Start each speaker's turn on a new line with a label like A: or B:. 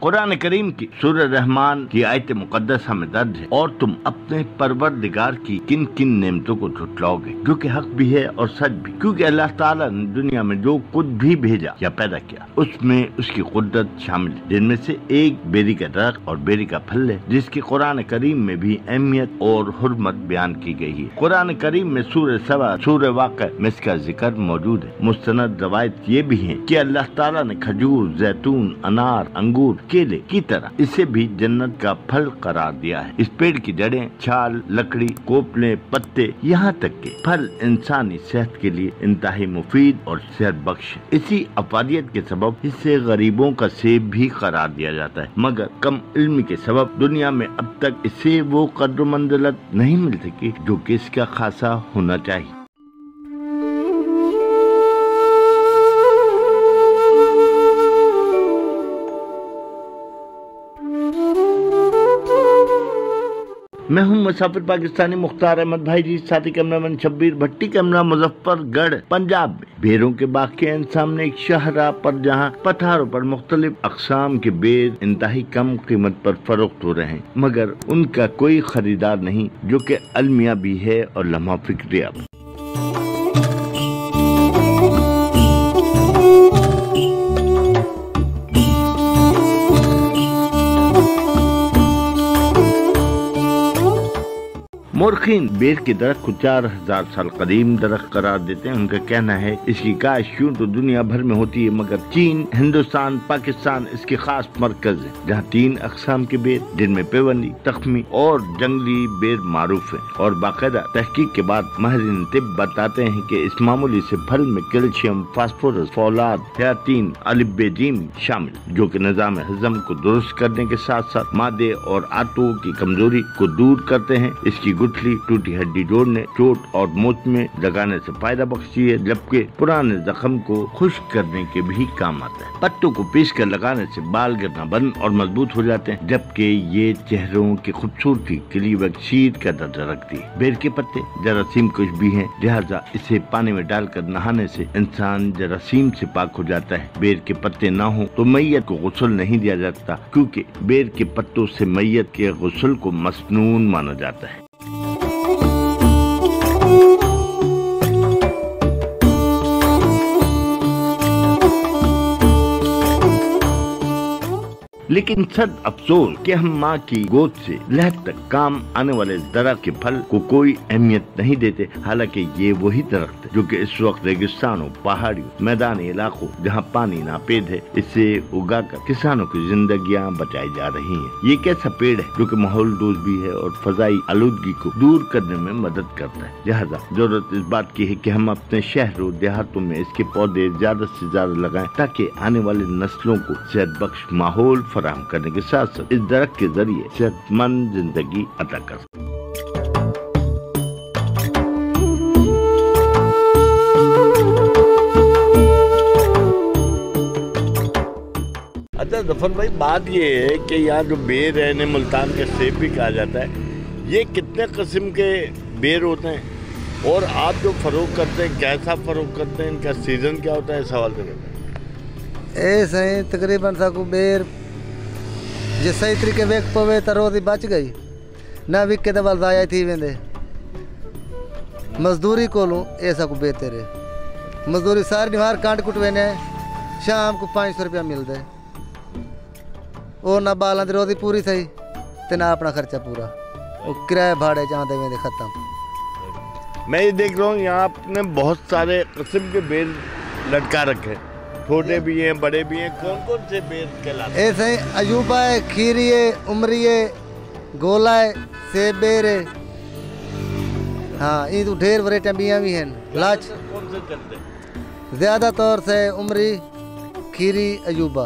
A: कुरान करीम की सूरह रहमान की आयत मुकद्दसा में दर्ज है, और तुम अपने परवरदिगार की किन किन नेमतों को झुटलाओगे जो कि हक भी है और सच भी, क्योंकि अल्लाह ताला ने दुनिया में जो कुछ भी भेजा या पैदा किया उसमें उसकी कुदरत शामिल है, जिनमें से एक बेरी का दरख्त और बेरी का फल है, जिसकी कुरान करीम में भी अहमियत और हुर्मत बयान की गई है। कुरान करीम में सूरह सबा, सूरह वाक़िआ में इसका जिक्र मौजूद है। मुस्तनद रवायत ये भी है कि अल्लाह ताला ने खजूर, जैतून, अनार, अंगूर, केले की तरह इसे भी जन्नत का फल करार दिया है। इस पेड़ की जड़ें, छाल, लकड़ी, कोपले, पत्ते, यहाँ तक के फल इंसानी सेहत के लिए इंतहाई मुफीद और सेहत बख्श है। इसी अफादियत के सबब इसे गरीबों का सेब भी करार दिया जाता है, मगर कम इल्मी के सबब दुनिया में अब तक इसे वो कद्र मंजिलत नहीं मिल सकी जो कि इसका खासा होना चाहिए। मैं हूं मुसाफिर पाकिस्तानी मुख्तार अहमद भाई जी, साथी कैमरामैन शब्बीर भट्टी, कैमरा मुजफ्फरगढ़ पंजाब में। बेरों के बाग के सामने एक शाहराह पर जहां पठारों पर मुख्तलिफ अकसाम के बेर इंतहाई कम कीमत पर फरोख्त हो रहे हैं, मगर उनका कोई खरीदार नहीं जो कि अलमिया भी है और लम्हा फिक्रिया भी। मोरखीन बेर के दरख्त को 4000 साल कदीम दरख्त करार देते हैं। उनका कहना है इसकी काश यूं तो दुनिया भर में होती है, मगर चीन, हिंदुस्तान, पाकिस्तान इसके खास मरकज है, जहाँ 3 अकसाम के बेर जिनमें पेवंदी, तख्मी और जंगली बेर मारूफ है। और बाकायदा तहकीक के बाद माहिरीन तिब बताते हैं कि इस मामूली से फल में कैल्शियम, फास्फोरस, फौलाद, थियातीन, अलिबेजीम शामिल, जो कि निजाम हजम को दुरुस्त करने के साथ साथ मादे और आंतों की कमजोरी को दूर करते हैं। इसकी गुठली, टूटी हड्डी जोड़ने, चोट और मोच में लगाने से फायदा बख्शती है, जबकि पुराने जख्म को खुश्क करने के भी काम आता है। पत्तों को पीस कर लगाने से बाल गिरना बंद और मजबूत हो जाते हैं, जबकि ये चेहरों की खूबसूरती के लिए वसीयत का दर्जा रखती है। बेर के पत्ते जरासीम कुछ भी हैं, लिहाजा इसे पानी में डालकर नहाने से इंसान जरासीम से पाक हो जाता है। बेर के पत्ते ना हो तो मैयत को गुस्ल नहीं दिया जाता, क्योंकि बेर के पत्तों से मैयत के गुस्ल को मसनून माना जाता है। लेकिन सद अफसोस कि हम माँ की गोद से लहद तक काम आने वाले दरख्त के फल को कोई अहमियत नहीं देते। हालांकि ये वही दरख्त है जो कि इस वक्त रेगिस्तानों, पहाड़ियों, मैदानी इलाकों जहाँ पानी नापेद है, इसे उगाकर किसानों की जिंदगियाँ बचाई जा रही हैं। ये एक ऐसा पेड़ है जो कि माहौल दोस्त भी है और फजाई आलूदगी को दूर करने में मदद करता है। लिहाजा जरूरत इस बात की है कि हम अपने शहरों देहातों में इसके पौधे ज्यादा से ज्यादा लगाएं, ताकि आने वाली नस्लों को सेहत बख्श माहौल फराहम करने के साथ साथ इस दरख्त के जरिए सेहतमंद जिंदगी अता कर। अच्छा जफर भाई, बात ये है कि यहाँ जो बेर है, इन्हें मुल्तान के सेब भी कहा जाता है, ये कितने किस्म के बेर होते हैं और आप जो फरोख्त करते हैं कैसा फरोख्त करते हैं, इनका सीजन क्या होता है, इस सवाल से
B: ऐसा ही तकरीबन साकू बेर जे सही तरीके वेख पवे तो रोजी बच गई ना, विक के दबल जाया थी वेंदे मजदूरी कोलों ऐसा को बेहतर है। मजदूरी सारी निहार कांट कुट वेने, शाम को 500 रुपया मिलता है, और ना बालों की रोजी पूरी थी तो ना अपना खर्चा पूरा, और किराए भाड़े जहाँ दे वेंदे खत्म।
A: मैं ये देख रहा हूँ यहाँ आपने बहुत सारे किस्म के बेर लटका रखे, छोटे भी हैं, बड़े भी हैं। कौन कौन से बेर कहलाते हैं?
B: ऐसे अजूबा है, खीरी है, उमरी है, गोला है, सेब बेर है। हाँ, ये तो ढेर वैरायटियाँ भी हैं। लाच
A: कौन से चलते हैं?
B: ज़्यादा तौर से उमरी, खीरी, अजूबा।